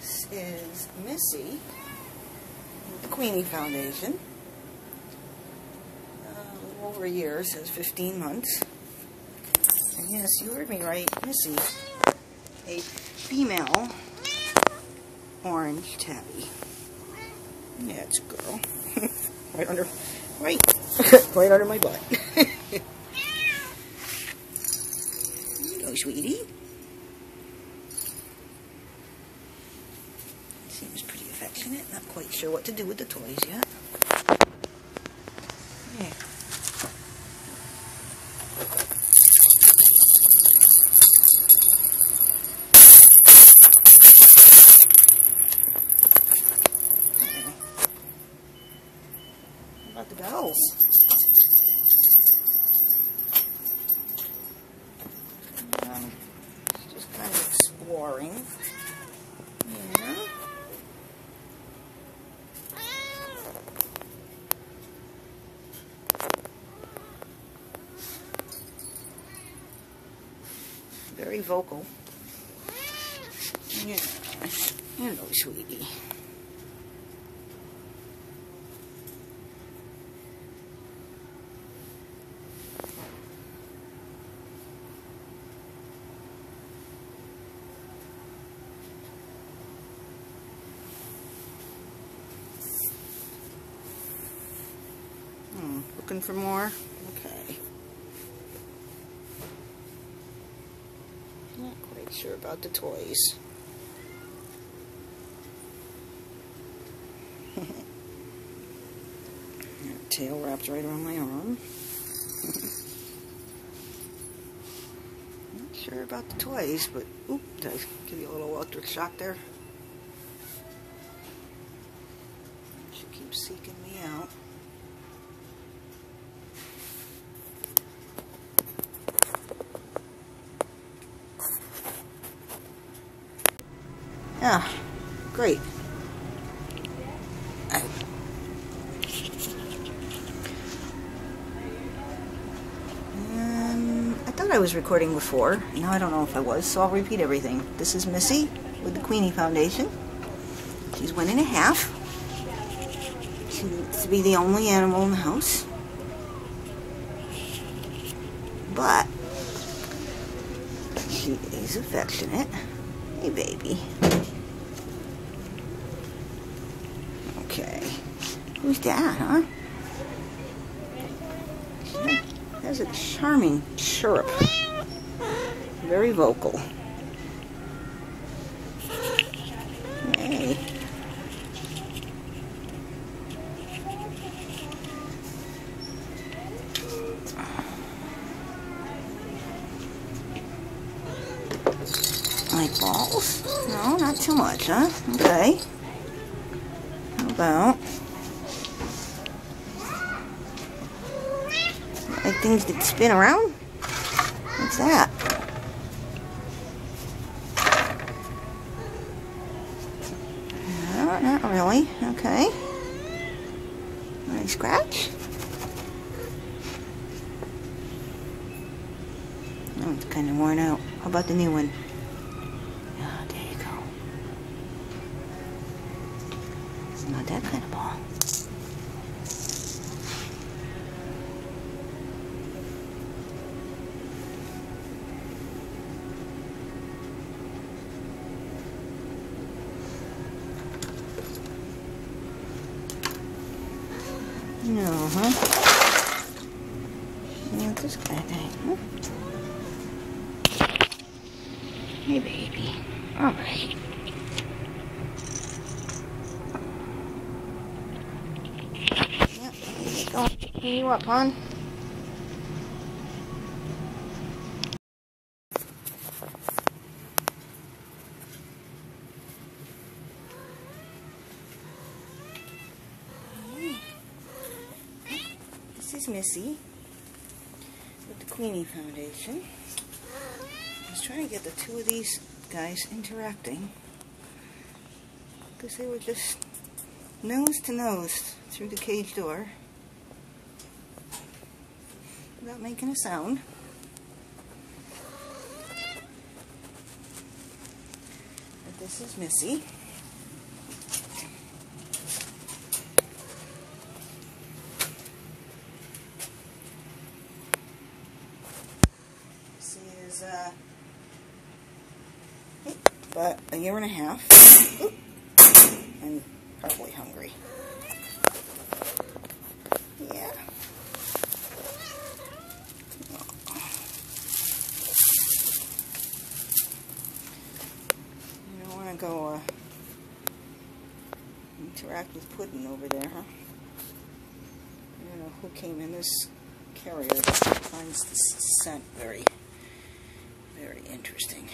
This is Missy with the Queenie Foundation. A little over a year, says 15 months. And yes, you heard me right, Missy, a female orange tabby. Yeah, it's a girl. right under my butt. Hello, sweetie. Seems pretty affectionate. Not quite sure what to do with the toys yet. Yeah. How about the bells? Just kind of exploring. Yeah. Very vocal. Yeah. Hello, sweetie. Looking for more? Okay. Not quite sure about the toys. Tail wrapped right around my arm. Not sure about the toys, but oop, did I give you a little electric shock there? She keeps seeking me out. Yeah, great. I thought I was recording before. Now I don't know if I was, so I'll repeat everything. This is Missy with the Queenie Foundation. She's 1.5. She needs to be the only animal in the house. But she is affectionate. Hey, baby. Okay. Who's that, huh? She has a charming chirp. Very vocal. Hey. Like balls? No, not too much, huh? Okay. How about... like things that spin around? What's that? No, not really. Okay. Any scratch? Oh, it's kind of worn out. How about the new one? Oh, there you go. It's not that kind of ball. No, huh? Not this kind of thing, huh? Hey, baby. Alright. Yep, go. Clean you up, hon. This is Missy with the Queenie Foundation. I was trying to get the two of these guys interacting because they were just nose to nose through the cage door without making a sound. But this is Missy. but a year and a half, and probably hungry. Yeah. You don't want to go interact with Puddin over there, huh? I don't know who came in this carrier that finds this scent very, very interesting.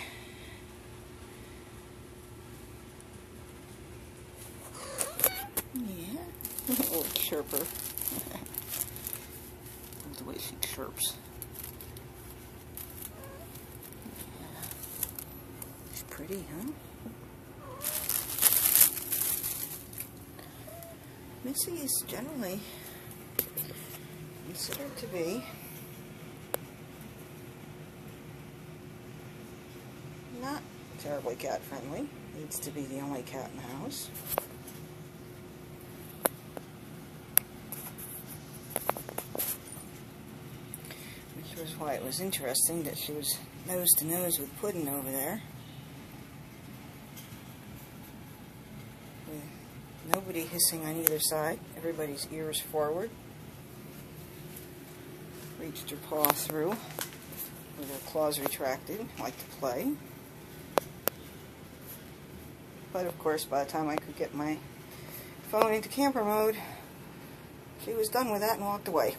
Yeah, little chirper. Love the way she chirps. Yeah. She's pretty, huh? Missy is generally considered to be not terribly cat friendly. Needs to be the only cat in the house. Which was why it was interesting that she was nose to nose with Puddin over there. With nobody hissing on either side. Everybody's ears forward. Reached her paw through with her claws retracted, like to play. But of course, by the time I could get my phone into camper mode, she was done with that and walked away.